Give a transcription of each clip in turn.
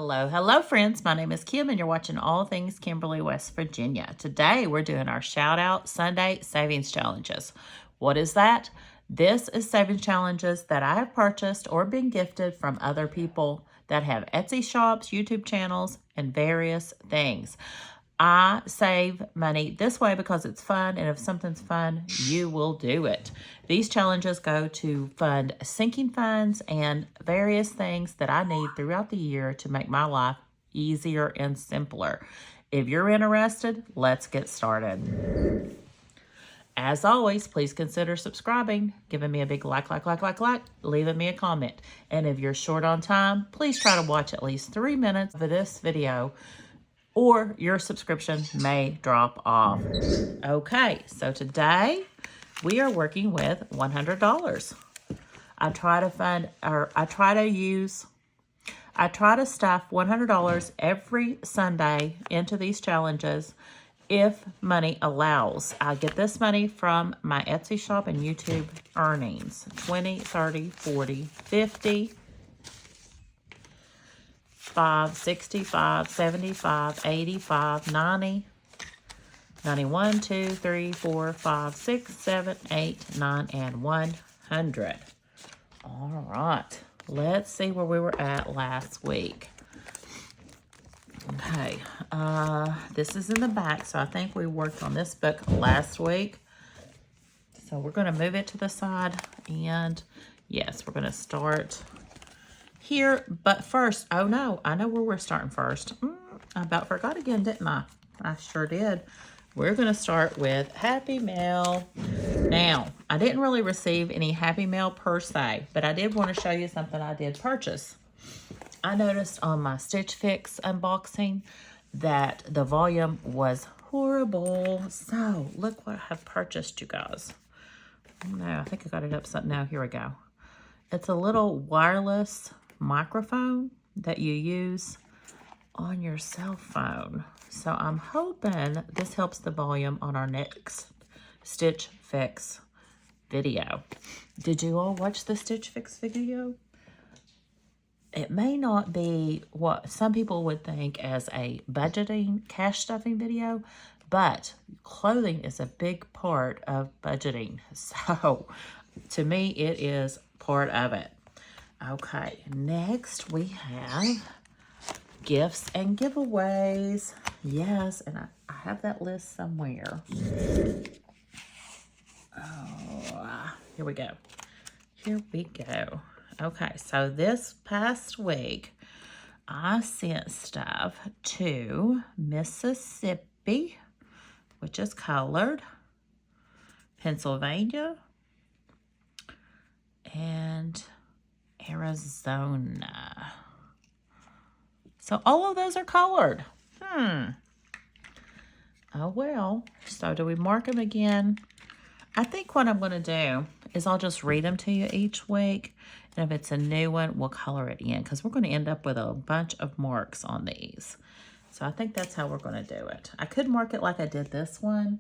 Hello, friends. My name is Kim, and you're watching All Things Kimberly, West Virginia. Today, we're doing our Shout Out Sunday Savings Challenges. What is that? This is savings challenges that I have purchased or been gifted from other people that have Etsy shops, YouTube channels, and various things. I save money this way because it's fun, and if something's fun, you will do it. These challenges go to fund sinking funds and various things that I need throughout the year to make my life easier and simpler. If you're interested, let's get started. As always, please consider subscribing, giving me a big like, leaving me a comment. And if you're short on time, please try to watch at least 3 minutes of this video, or your subscription may drop off. Okay, so today we are working with $100. I try to stuff $100 every Sunday into these challenges if money allows. I get this money from my Etsy shop and YouTube earnings. 20, 30, 40, 50, 5, 65, 75, 85, 90, 91, 2, 3, 4, 5, 6, 7, 8, 9, and 100. All right, let's see where we were at last week. Okay, this is in the back, so I think we worked on this book last week. So we're going to move it to the side, and yes, we're going to start here. But first, oh no, I know where we're starting first. I about forgot again, didn't I? I sure did. We're going to start with Happy Mail. Now, I didn't really receive any Happy Mail per se, but I did want to show you something I did purchase. I noticed on my Stitch Fix unboxing that the volume was horrible. So, look what I have purchased, you guys. No, I think I got it up something now. Here we go. It's a little wireless microphone that you use on your cell phone. So I'm hoping this helps the volume on our next Stitch Fix video. Did you all watch the Stitch Fix video? It may not be what some people would think as a budgeting, cash stuffing video, but clothing is a big part of budgeting. So to me, it is part of it. Okay, next we have gifts and giveaways. Yes, and I have that list somewhere. Oh, here we go. Here we go. Okay, so this past week, I sent stuff to Mississippi, which is colored, Pennsylvania, and Arizona. So all of those are colored. Oh, well. So do we mark them again? I think what I'm going to do is I'll just read them to you each week. And if it's a new one, we'll color it in, because we're going to end up with a bunch of marks on these. So I think that's how we're going to do it. I could mark it like I did this one,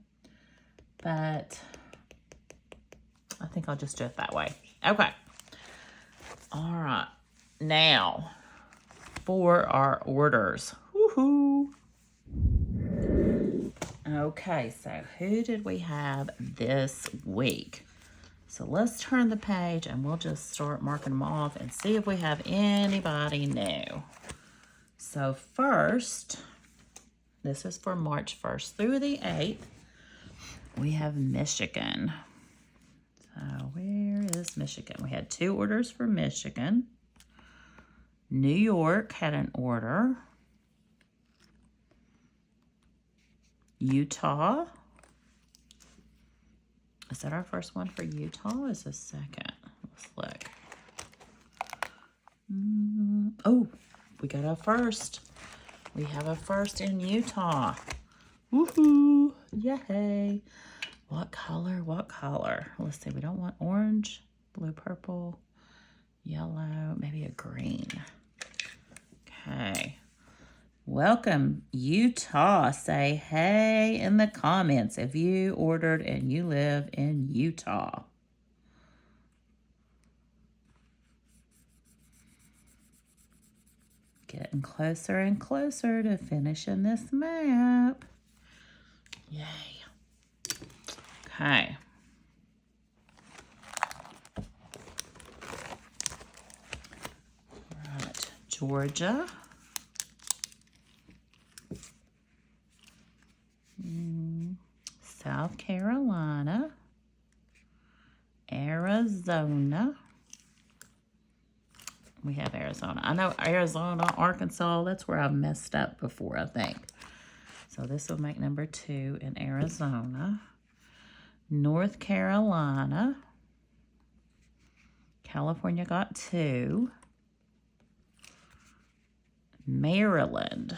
but I think I'll just do it that way. Okay. All right. Now, for our orders. Woohoo! Okay, so who did we have this week? So let's turn the page and we'll just start marking them off and see if we have anybody new. So first, this is for March 1st through the 8th. We have Michigan. So where is Michigan? We had 2 orders for Michigan. New York had an order. Utah. Is that our first one for Utah? Or is this second? Let's look. Oh, we got our first. We have a first in Utah. Woohoo! Yay! What color? What color? Let's see. We don't want orange, blue, purple, yellow, maybe a green. Okay. Welcome, Utah. Say hey in the comments if you ordered and you live in Utah. Getting closer and closer to finishing this map. Yay. Okay. Right. Georgia. South Carolina. Arizona. We have Arizona. I know Arizona, Arkansas, that's where I've messed up before, I think. So this will make number 2 in Arizona. North Carolina. California got 2. Maryland.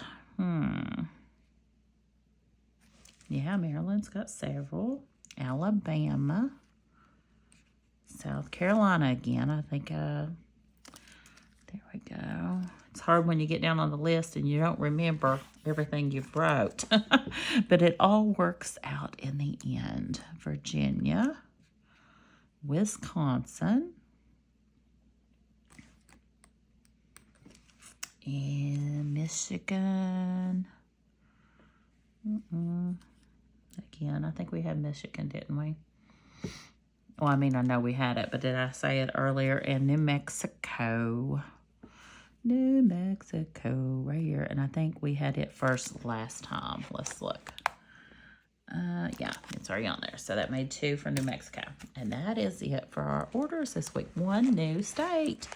Yeah, Maryland's got several. Alabama. South Carolina again. I think, there we go. It's hard when you get down on the list and you don't remember everything you've wrote. But it all works out in the end. Virginia. Wisconsin. And Michigan. Again, I think we had Michigan, didn't we? Well, I mean, I know we had it, but did I say it earlier? And New Mexico. New Mexico, right here. And I think we had it first last time. Let's look. Yeah, it's already on there. So that made 2 for New Mexico. And that is it for our orders this week. 1 new state.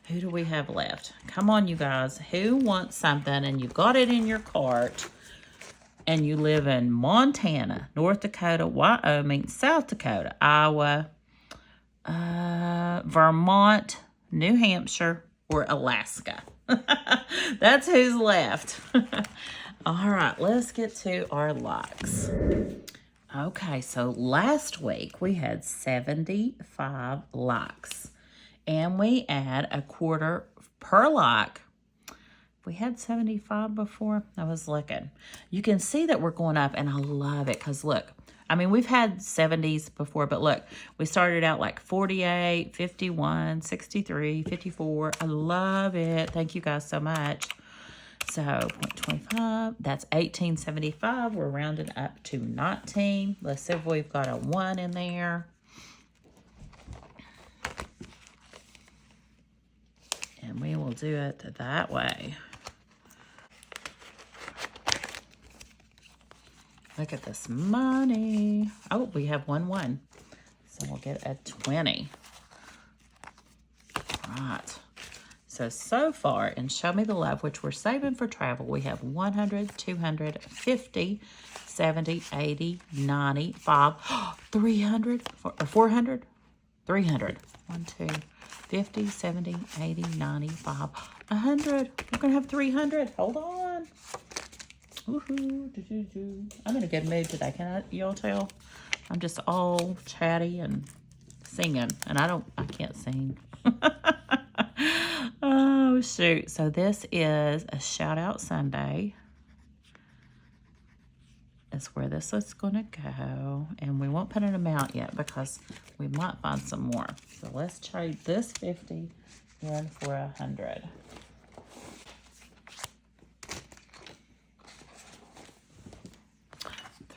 Who do we have left? Come on, you guys. Who wants something and you got it in your cart and you live in Montana, North Dakota, Wyoming, South Dakota, Iowa, Vermont, New Hampshire, or Alaska? That's who's left. All right, let's get to our locks. Okay, so last week we had 75 locks. And we add a quarter per lock. We had 75 before. I was looking. You can see that we're going up, and I love it because look, I mean, we've had 70s before, but look, we started out like 48, 51, 63, 54. I love it. Thank you guys so much. So 0.25, that's 1875. We're rounding up to 19. Let's see if we've got a 1 in there. And we will do it that way. Look at this money. Oh, we have 1 1. So we'll get a 20. Right. So far in Show Me the Love, which we're saving for travel, we have 100, 200, 50, 70, 80, 90, 5, 300, 400, 300. 1, 2, 50, 70, 80, 90, 5, 100. We're going to have 300. Hold on. Woohoo. I'm in a good mood today. Can y'all tell? I'm just all chatty and singing. And I can't sing. Oh, shoot. So this is a Shout Out Sunday. That's where this is going to go. And we won't put an amount yet because we might find some more. So let's trade this 50 in for 100.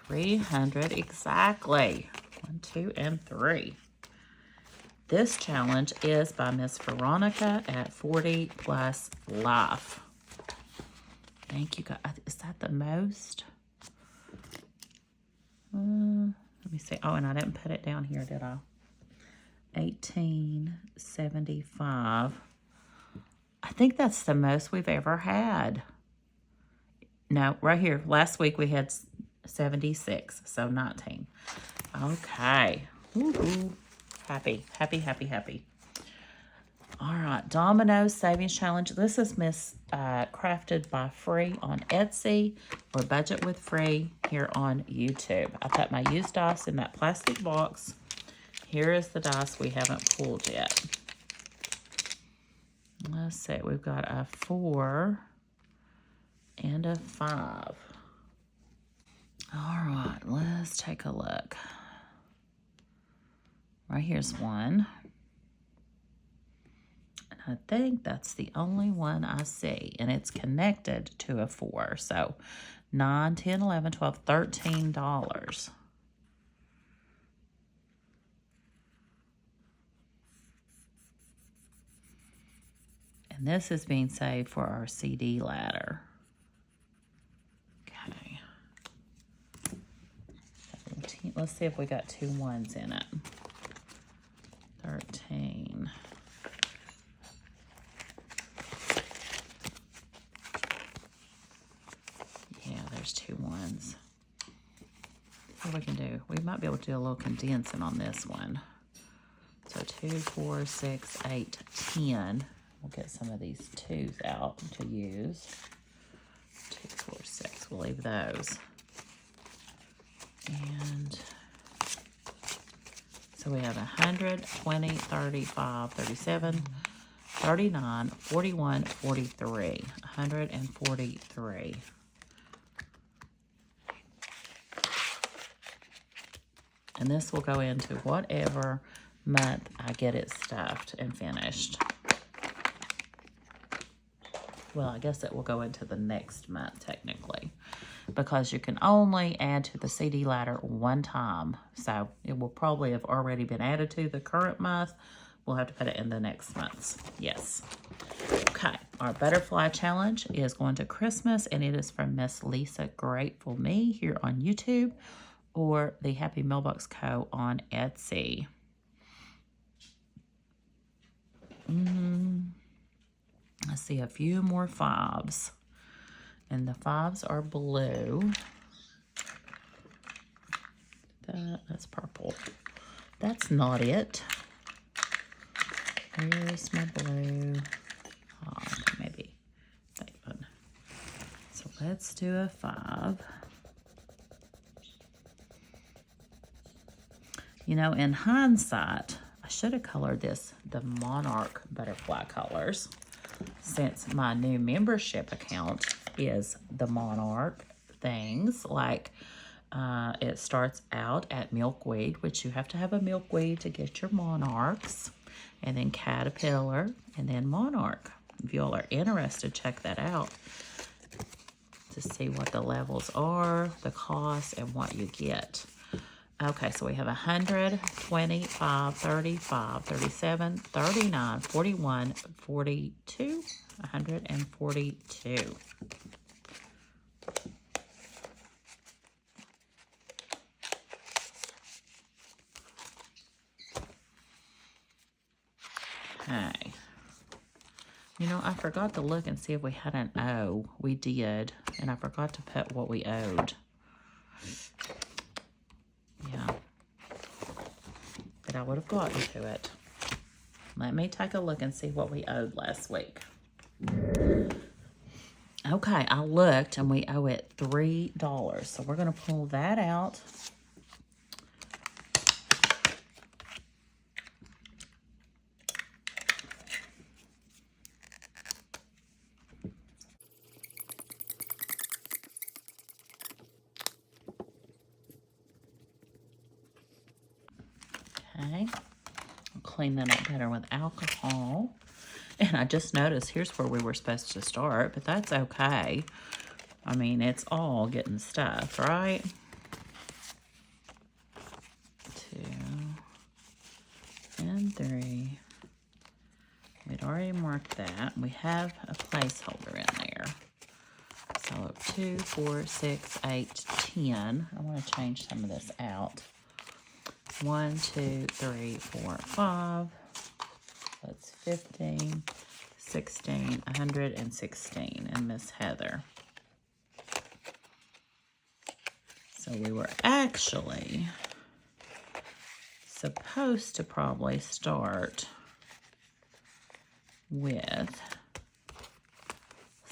$300 exactly. 1, 2, and 3. This challenge is by Miss Veronica at 40 Plus Life. Thank you guys. Is that the most? Let me see. Oh, and I didn't put it down here, did I? 1875. I think that's the most we've ever had. No, right here. Last week we had 76, so 19. Okay. Woohoo. Happy. All right, Domino's Savings Challenge. This is crafted by Free on Etsy or Budget with Free here on YouTube. I put my used dice in that plastic box. Here is the dice we haven't pulled yet. Let's see, we've got a 4 and a 5. All right, let's take a look. Right here's 1. And I think that's the only one I see, and it's connected to a 4. So 9, 10, 11, 12, $13. And this is being saved for our CD ladder. Okay. 17. Let's see if we got 2 1s in it. 13. Yeah, there's 2 1s. What we can do, we might be able to do a little condensing on this one. So 2, 4, 6, 8, 10. We'll get some of these 2s out to use. 2, 4, 6. We'll leave those. And so we have 100, 20, 35, 37, 39, 41, 43. 143. And this will go into whatever month I get it stuffed and finished. Well, I guess it will go into the next month technically, because you can only add to the CD ladder 1 time. So it will probably have already been added to the current month. We'll have to put it in the next month's. Yes. Okay, our butterfly challenge is going to Christmas, and it is from Miss Lisa Grateful Me here on YouTube, or the Happy Mailbox Co. on Etsy. I see a few more 5s, and the 5s are blue. That's purple. That's not it. Where's my blue? Oh, maybe that one. So let's do a 5. You know, in hindsight, I should have colored this the Monarch butterfly colors, since my new membership account is the Monarch things. Like it starts out at milkweed, which you have to have a milkweed to get your monarchs, and then caterpillar, and then monarch. If you all are interested, check that out to see what the levels are, the cost, and what you get. Okay, so we have 100, 25, 35, 37, 39, 41, 42, 142. Okay. You know, I forgot to look and see if we had an O. We did, and I forgot to put what we owed. Yeah. But I would have gotten to it. Let me take a look and see what we owed last week. Okay, I looked and we owe it $3. So we're going to pull that out. Okay, I'll clean that up better with alcohol. And I just noticed here's where we were supposed to start, but that's okay. I mean, it's all getting stuffed, right? 2 and 3. We'd already marked that. We have a placeholder in there. So 2, 4, 6, 8, 10. I want to change some of this out. 1, 2, 3, 4, 5. That's 15, 16, 116, and Miss Heather. So we were actually supposed to probably start with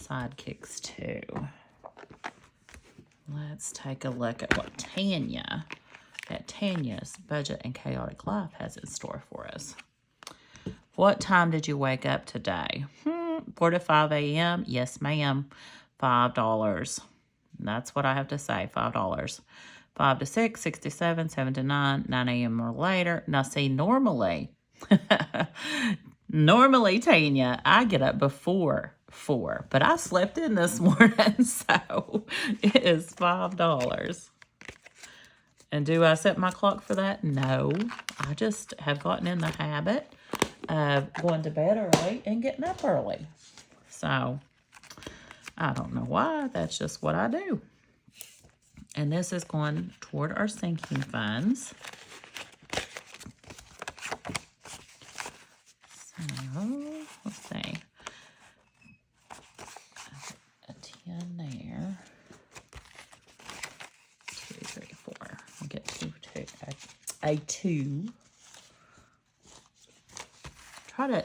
Sidekicks 2. Let's take a look at what Tanya's Budget and Chaotic Life has in store for us. What time did you wake up today? 4 to 5 a.m.? Yes, ma'am. $5. That's what I have to say, $5. 5 to 6, 6 to 7, 7 to 9, 9 a.m. or later. Now, see, normally, Normally, Tanya, I get up before 4, but I slept in this morning, so it is $5. And do I set my clock for that? No. I just have gotten in the habit of going to bed early and getting up early. So, I don't know why. That's just what I do. And this is going toward our sinking funds. So, let's see. A 10 there. 2, 3, 4. We'll get a 2. Try to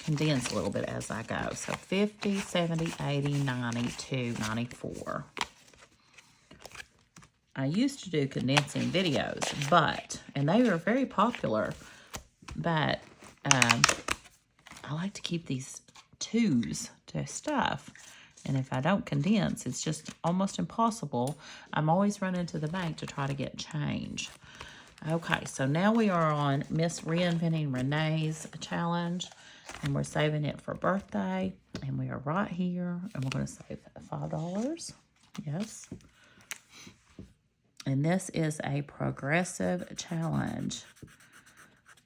condense a little bit as I go. So 50, 70, 80, 92, 94. I used to do condensing videos, and they were very popular, but I like to keep these 2s to stuff. And if I don't condense, it's just almost impossible. I'm always running to the bank to try to get change. Okay, so now we are on Miss Reinventing Renee's challenge, and we're saving it for birthday. And we are right here, and we're going to save $5. Yes. And this is a progressive challenge.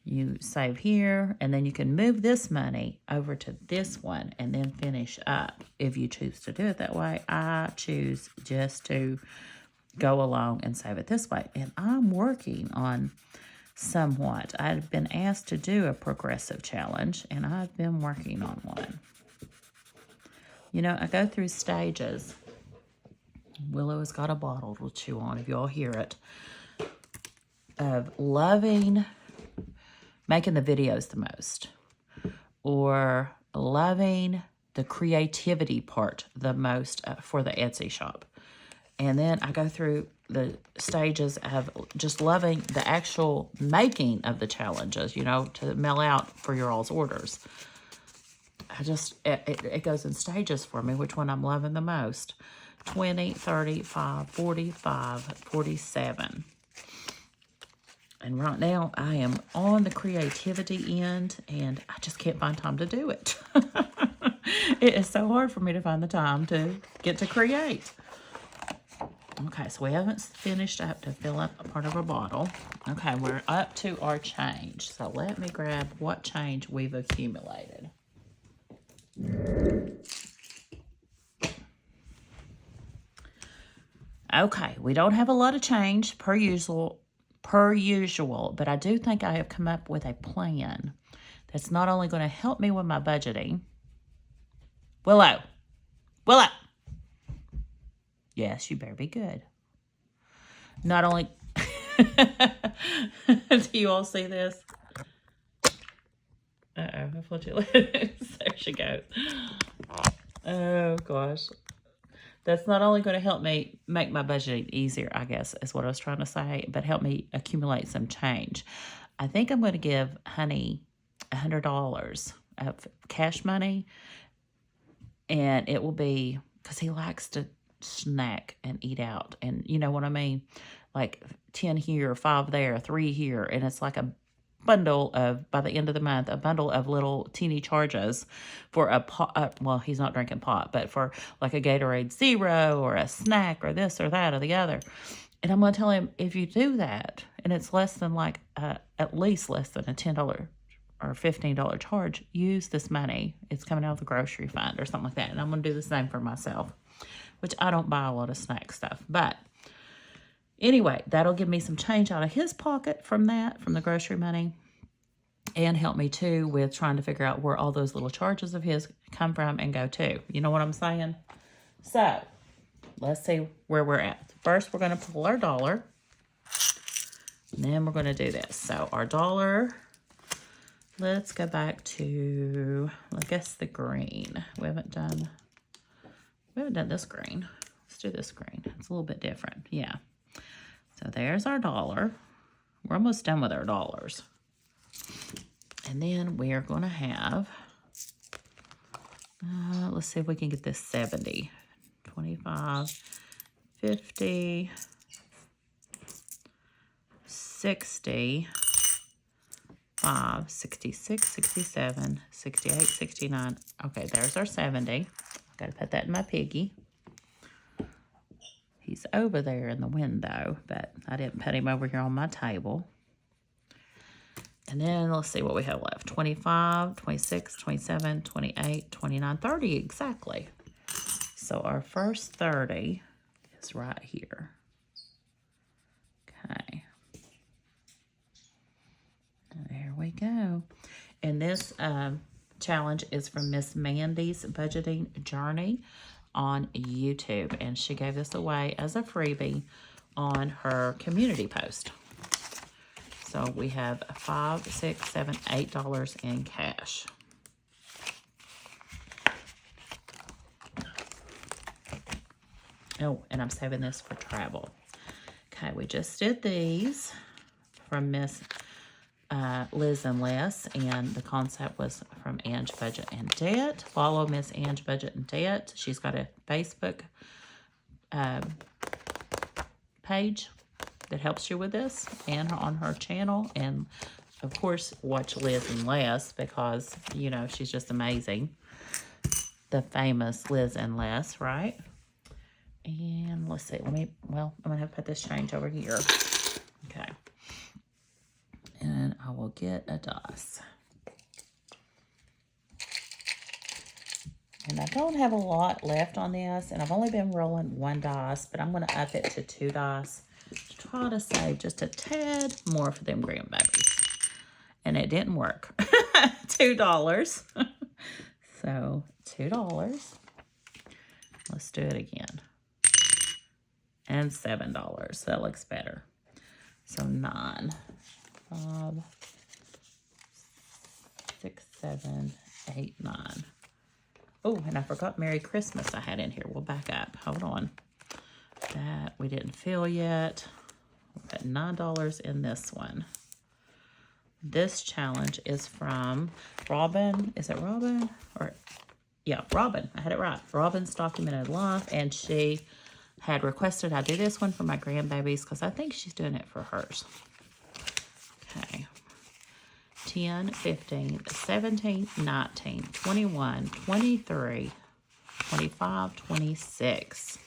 You save here, and then you can move this money over to this one and then finish up if you choose to do it that way. I choose just to go along and save it this way. And I'm working on somewhat. I've been asked to do a progressive challenge, and I've been working on one. You know, I go through stages. Willow has got a bottle to chew on, if y'all hear it, of loving making the videos the most, or loving the creativity part the most for the Etsy shop. And then I go through the stages of just loving the actual making of the challenges, you know, to mail out for your all's orders. It goes in stages for me, which one I'm loving the most. 20, 35, 45, 47. And right now, I am on the creativity end, and I just can't find time to do it. It is so hard for me to find the time to get to create. Okay, so we haven't finished up to fill up a part of our bottle. Okay, we're up to our change. So let me grab what change we've accumulated. Okay, we don't have a lot of change per usual, but I do think I have come up with a plan that's not only going to help me with my budgeting. Willow. Yes, you better be good. Not only, do you all see this? Uh-oh, I've let you loose. There she goes. Oh, gosh. That's not only going to help me make my budgeting easier, I guess, is what I was trying to say, but help me accumulate some change. I think I'm going to give Honey $100 of cash money, and it will be, because he likes to snack and eat out, and you know what I mean? Like 10 here, 5 there, 3 here, and it's like a bundle of, by the end of the month, a bundle of little teeny charges for a pot. Well, he's not drinking pot, but for like a Gatorade Zero or a snack or this or that or the other. And I'm going to tell him, if you do that, and it's less than like, at least less than a $10 or $15 charge, use this money. It's coming out of the grocery fund or something like that. And I'm going to do the same for myself, which I don't buy a lot of snack stuff. But anyway, that'll give me some change out of his pocket from that, from the grocery money, and help me too with trying to figure out where all those little charges of his come from and go to. You know what I'm saying? So let's see where we're at. First, we're going to pull our dollar. And then we're going to do this. So our dollar, let's go back to, I guess, the green. We haven't done this green. Let's do this green. It's a little bit different. Yeah. So there's our dollar. We're almost done with our dollars. And then we are going to have, let's see if we can get this 70. 25, 50, 60, 65, 66, 67, 68, 69. Okay, there's our 70. Got to put that in my piggy. He's over there in the window, but I didn't put him over here on my table. And then let's see what we have left. 25, 26, 27, 28, 29, 30 exactly. So our first 30 is right here. Okay. There we go. And this challenge is from Miss Mandy's Budgeting Journey on YouTube. And she gave this away as a freebie on her community post. So we have $5, $6, $7, $8 in cash. Oh, and I'm saving this for travel. Okay, we just did these from Miss Liz and Les, and the concept was from Ange Budget and Debt. Follow Miss Ange Budget and Debt. She's got a Facebook page that helps you with this, and on her channel. And of course, watch Liz and Les, because you know she's just amazing. The famous Liz and Les, right? And let's see, I'm gonna have to put this change over here. Okay. And I will get a dice. And I don't have a lot left on this, and I've only been rolling one dice, but I'm gonna up it to 2 dice to try to save just a tad more for them grandbabies. And it didn't work. $2. So $2. Let's do it again. And $7. That looks better. So 9, 5, 6, 7, 8, 9. Oh, and I forgot Merry Christmas I had in here. We'll back up. Hold on. That we didn't fill yet. We'll put $9 in this one. This challenge is from Robin. Is it Robin? Or yeah, Robin. I had it right. Robin's Documented Life, and she had requested I do this one for my grandbabies because I think she's doing it for hers. Okay. 10, 15, 17, 19, 21, 23, 25, 26,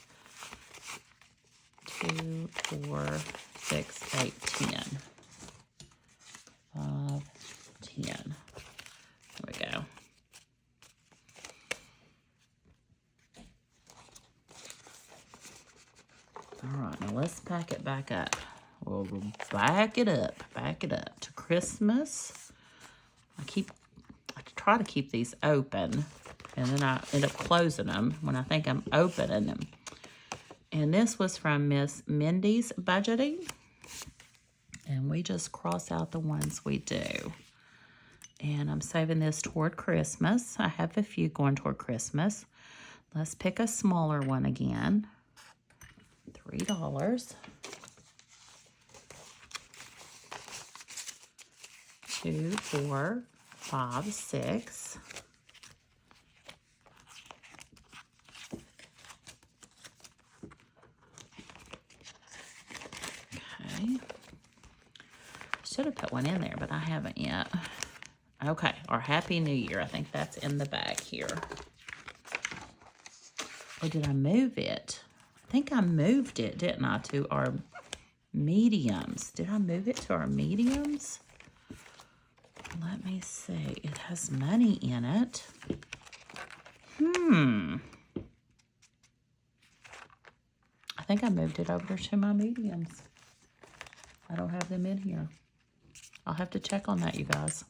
2, 4, 6, 8, 10. 5, 10. There we go. All right, now let's pack it back up. We'll back it up to Christmas. I try to keep these open, and then I end up closing them when I think I'm opening them. And this was from Miss Mindy's Budgeting. And we just cross out the ones we do. And I'm saving this toward Christmas. I have a few going toward Christmas. Let's pick a smaller one again. $3. 2, 4, 5, 6. Okay. Should have put one in there, but I haven't yet. Okay, our Happy New Year. I think that's in the bag here. Or did I move it? I think I moved it, didn't I, to our mediums. Did I move it to our mediums? Let me see. It has money in it. I think I moved it over to my mediums. I don't have them in here. I'll have to check on that, you guys.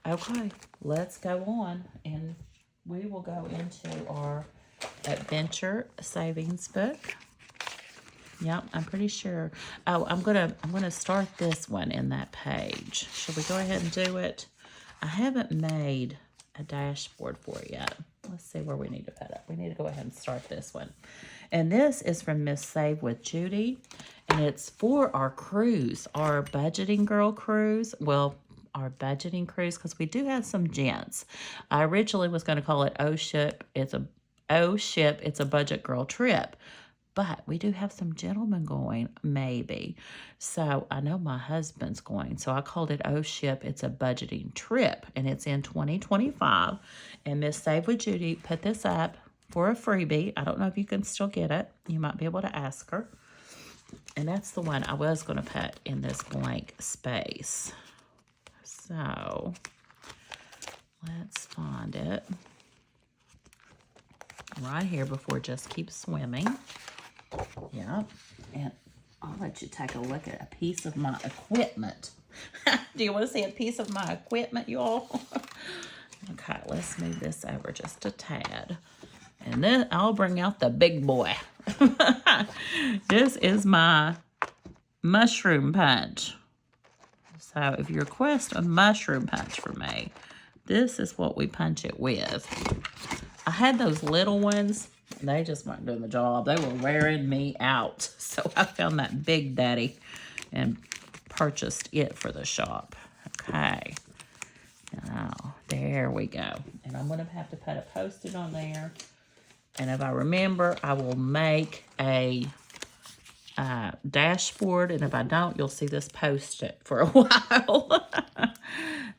Okay, let's go on, and we will go into our adventure savings book. Yep, I'm pretty sure. Oh, I'm gonna start this one in that page. Should we go ahead and do it? I haven't made a dashboard for it yet. Let's see where we need to put it. We need to go ahead and start this one. And this is from Miss Save with Judy, and it's for our cruise, our budgeting girl cruise. Well, our budgeting cruise, because we do have some gents. I originally was going to call it Oh Ship, It's a Budget Girl Trip. But we do have some gentlemen going, maybe. So I know my husband's going. So I called it Oh Ship. It's a budgeting trip, and it's in 2025. And Miss Save with Judy put this up for a freebie. I don't know if you can still get it. You might be able to ask her. And that's the one I was going to put in this blank space. So let's find it right here before it just keeps swimming. Yeah, and I'll let you take a look at a piece of my equipment. Do you want to see a piece of my equipment, y'all? Okay, let's move this over just a tad. And then I'll bring out the big boy. This is my mushroom punch. So if you request a mushroom punch from me, this is what we punch it with. I had those little ones. They just weren't doing the job. They were wearing me out. So I found that big daddy and purchased it for the shop. Okay. Now, there we go. And I'm going to have to put a Post-it on there. And if I remember, I will make a dashboard. And if I don't, you'll see this Post-it for a while.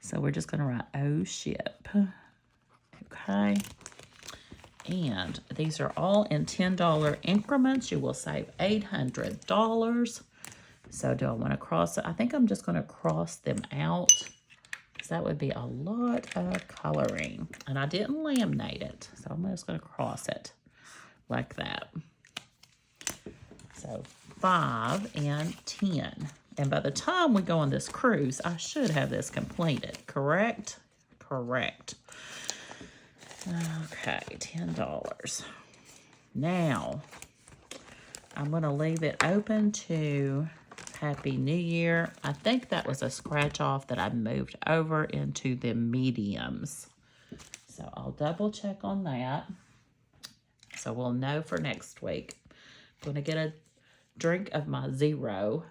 So we're just going to write Oh Ship. Okay. And these are all in $10 increments. You will save $800. So do I want to cross it? I think I'm just going to cross them out, because that would be a lot of coloring. And I didn't laminate it, so I'm just going to cross it like that. So 5 and 10. And by the time we go on this cruise, I should have this completed, correct? Correct. Okay, $10. Now, I'm going to leave it open to Happy New Year. I think that was a scratch off that I moved over into the mediums. So I'll double check on that. So we'll know for next week. I'm going to get a drink of my zero.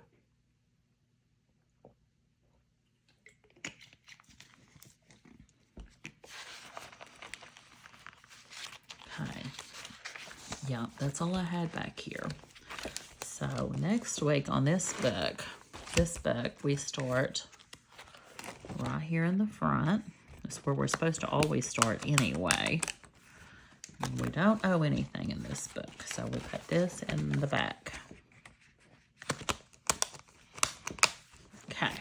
Okay. Yeah, that's all I had back here. So next week on this book we start right here in the front. That's where we're supposed to always start anyway. And we don't owe anything in this book, so we put this in the back. Okay.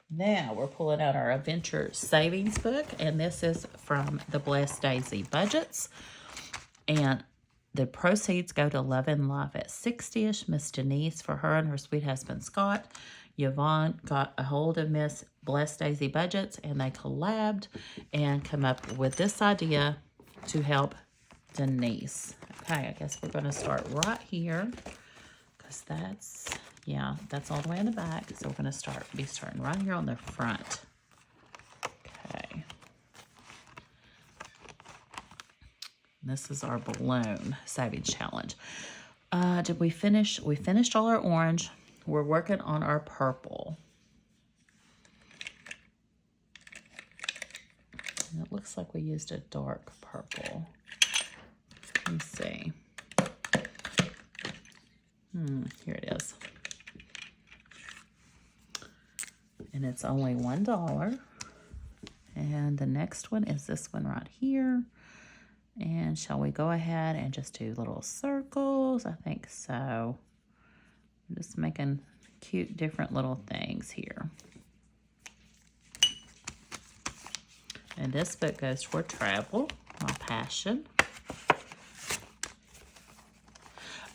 Now we're pulling out our Adventure Savings book, and this is from the Blessed Daisy Budgets. And the proceeds go to Love and Life at 60ish. Miss Denise for her and her sweet husband Scott. Yvonne got a hold of Miss Blessed Daisy Budgets, and they collabed and come up with this idea to help Denise. Okay, I guess we're going to start right here, because that's, yeah, that's all the way in the back. So we're going to be starting right here on the front. Okay. This is our balloon savings challenge. Did we finish? We finished all our orange. We're working on our purple. And it looks like we used a dark purple. Let me see. Here it is. And it's only $1. And the next one is this one right here. And shall we go ahead and just do little circles? I think so. I'm just making cute different little things here. And this book goes toward travel, my passion.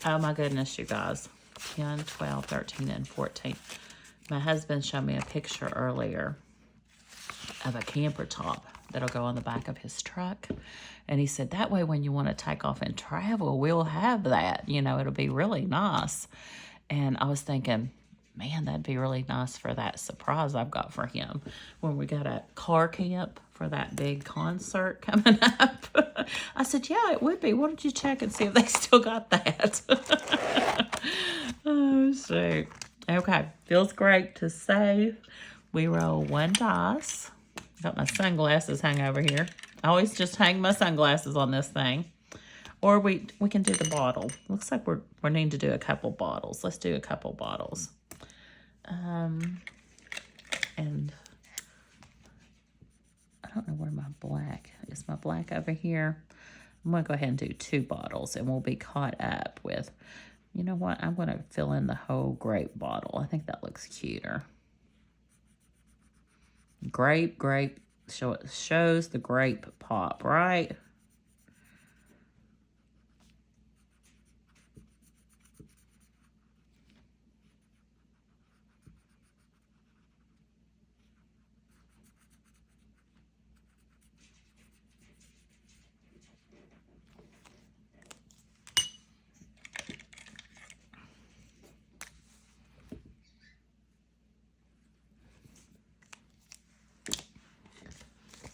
Oh my goodness, you guys. 10, 12, 13, and 14. My husband showed me a picture earlier of a camper top that'll go on the back of his truck. And he said, that way when you want to take off and travel, we'll have that. You know, it'll be really nice. And I was thinking, man, that'd be really nice for that surprise I've got for him when we got a car camp for that big concert coming up. I said, yeah, it would be. Why don't you check and see if they still got that? Oh, shoot. Okay, feels great to save. We roll 1 dice. Got my sunglasses hung over here. I always just hang my sunglasses on this thing. Or we can do the bottle. Looks like we're needing to do a couple bottles. Let's do a couple bottles. And I don't know where my black is. My black over here. I'm going to go ahead and do 2 bottles, and we'll be caught up with, you know what? I'm going to fill in the whole grape bottle. I think that looks cuter. Grape. Shows the grape pop, right?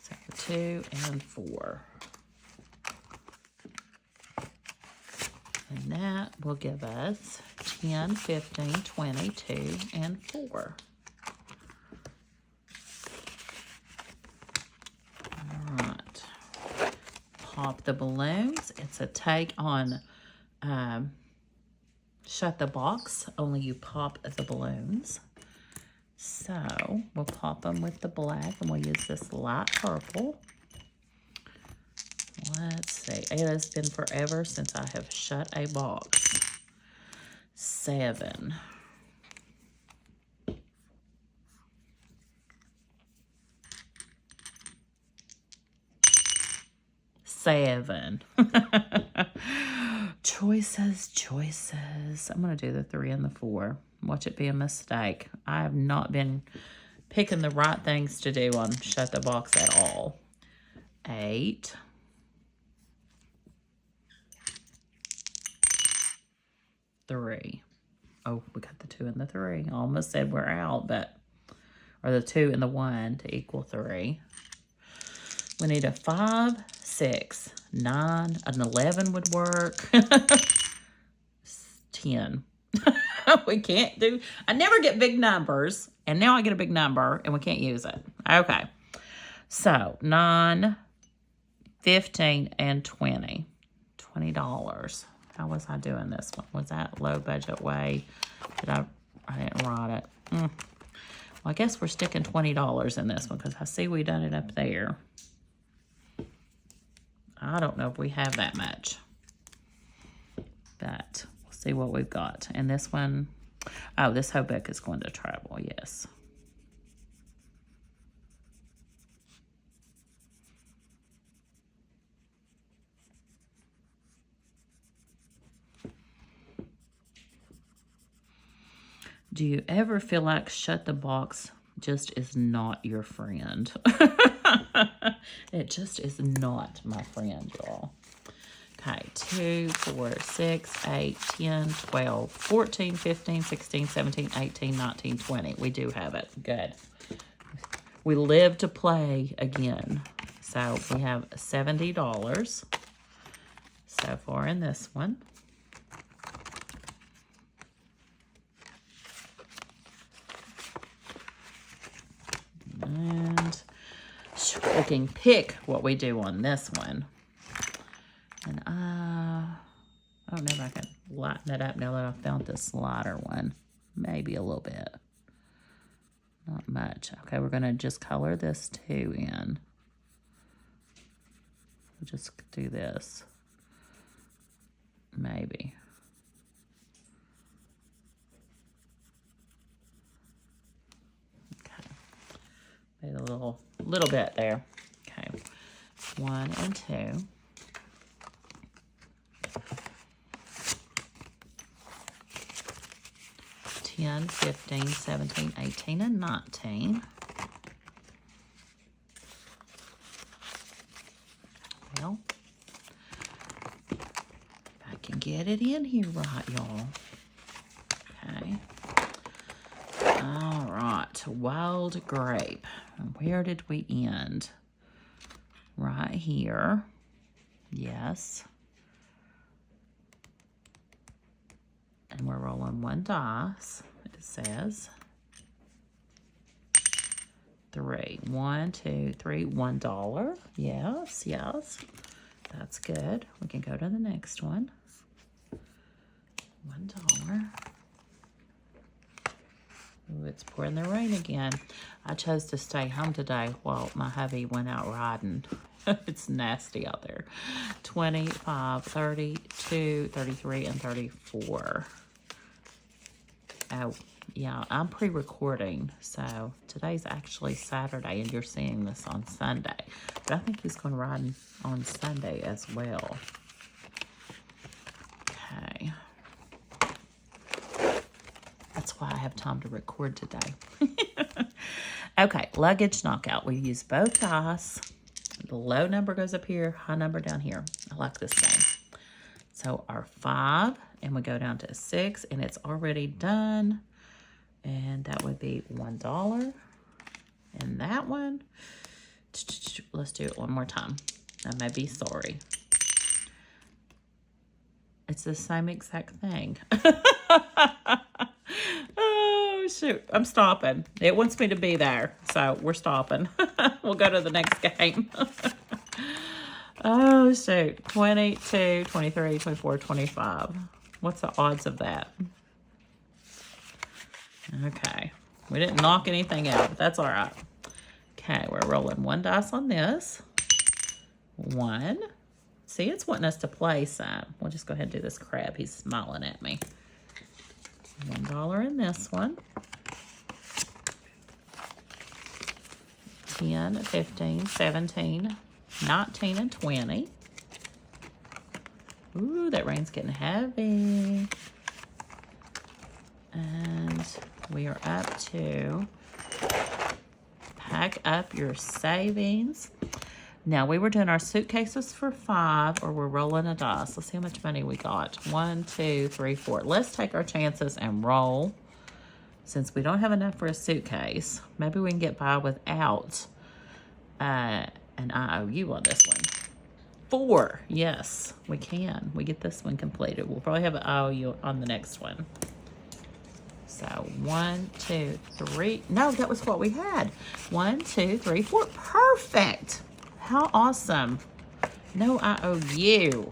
So 2 and 4. And that will give us 10, 15, 22, and 4. All right. Pop the balloons. It's a take on Shut the Box, only you pop the balloons. So we'll pop them with the black, and we'll use this light purple. Let's see. It has been forever since I have shut a box. 7. 7. Choices. I'm going to do the 3 and the 4. Watch it be a mistake. I have not been picking the right things to do on Shut the Box at all. 8. 3. Oh, we got the 2 and the 3. I almost said we're out, but, or the 2 and the 1 to equal 3. We need a 5, 6, 9, an 11 would work. 10. We can't do, I never get big numbers, and now I get a big number, and we can't use it. Okay. So, 9, 15, and 20. $20. How was I doing this one? Was that low budget way? I didn't write it. Well, I guess we're sticking $20 in this one, because I see we done it up there. I don't know if we have that much, but we'll see what we've got. And this one, oh, this whole book is going to travel, yes. Do you ever feel like Shut the Box just is not your friend? It just is not my friend, y'all. Okay, 2, 4, 6, 8, 10, 12, 14, 15, 16, 17, 18, 19, 20. We do have it. Good. We live to play again. So we have $70 so far in this one. And we can pick what we do on this one. And I don't know if I can lighten that up now that I found the slider one. Maybe a little bit. Not much. Okay, we're going to just color this 2 in. Just do this. Maybe. Okay. Made a little bit there. Okay. 1 and 2. 10, 15, 17, 18, and 19. Well, if I can get it in here right, y'all. Okay. All right. Wild grape. And where did we end? Right here. Yes. And we're rolling 1 dice, it says. 3. 1, 2, 3. $1. Yes, yes. That's good. We can go to the next one. $1. Ooh, it's pouring the rain again. I chose to stay home today while my hubby went out riding. It's nasty out there. 25, 32, 33, and 34. Oh, yeah, I'm pre-recording, so today's actually Saturday, and you're seeing this on Sunday. But I think he's going to ride on Sunday as well. Okay. That's why I have time to record today. Okay, luggage knockout. We use both dice. The low number goes up here, high number down here. I like this game. So our 5, and we go down to 6, and it's already done. And that would be $1. And that one, let's do it one more time. I may be sorry. It's the same exact thing. Oh, shoot. I'm stopping. It wants me to be there, so we're stopping. We'll go to the next game. Oh, shoot. 22, 23, 24, 25. What's the odds of that? Okay. We didn't knock anything out, but that's all right. Okay, we're rolling 1 dice on this. 1. See, it's wanting us to play some. We'll just go ahead and do this crab. He's smiling at me. $1 in this one. 10, 15, 17, 19, and 20. Ooh, that rain's getting heavy. And we are up to pack up your savings. Now, we were doing our suitcases for 5, or we're rolling a dice. Let's see how much money we got. 1, 2, 3, 4. Let's take our chances and roll. Since we don't have enough for a suitcase, maybe we can get by without an IOU on this one. 4. Yes, we can. We get this one completed. We'll probably have an IOU on the next one. So 1, 2, 3. No, that was what we had. 1, 2, 3, 4. Perfect. How awesome. No IOU.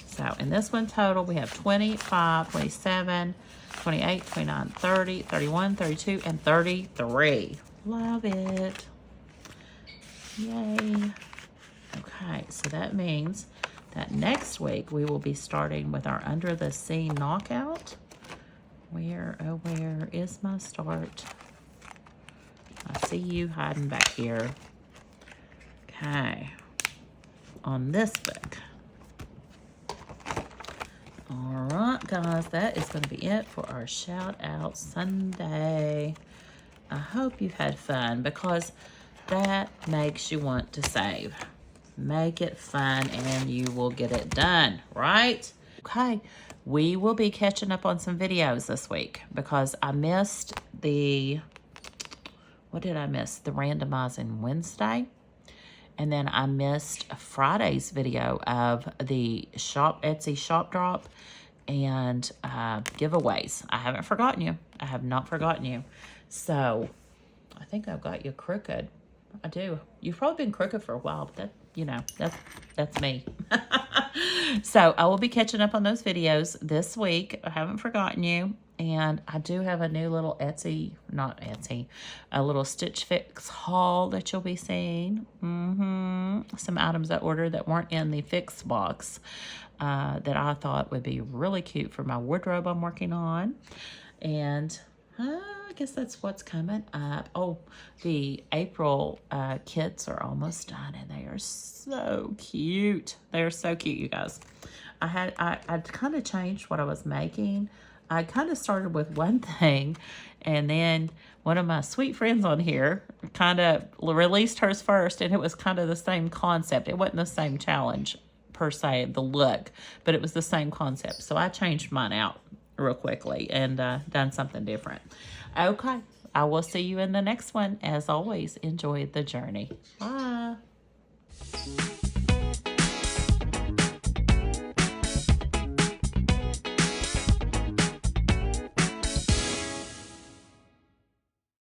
So in this one total, we have 25, 27, 28, 29, 30, 31, 32, and 33. Love it. Yay. Okay, so that means that next week we will be starting with our Under the Sea knockout. Where, oh, where is my start? I see you hiding back here. Okay. On this book. All right, guys, that is going to be it for our Shout Out Sunday. I hope you've had fun, because that makes you want to save. Make it fun and you will get it done, right? Okay, we will be catching up on some videos this week because I missed the, what did I miss? The randomizing Wednesday. And then I missed Friday's video of the Etsy shop drop and giveaways. I haven't forgotten you. I have not forgotten you. So I think I've got you crooked. I do. You've probably been crooked for a while, but that, you know, that's me. So I will be catching up on those videos this week. I haven't forgotten you. And I do have a new little a little Stitch Fix haul that you'll be seeing. Some items I ordered that weren't in the Fix box that I thought would be really cute for my wardrobe I'm working on. And I guess that's what's coming up. Oh, the April kits are almost done, and they are so cute. They are so cute, you guys. I kind of changed what I was making. I kind of started with one thing, and then one of my sweet friends on here kind of released hers first, and it was kind of the same concept. It wasn't the same challenge per se, the look, but it was the same concept. So I changed mine out real quickly and done something different. Okay, I will see you in the next one. As always, enjoy the journey. Bye.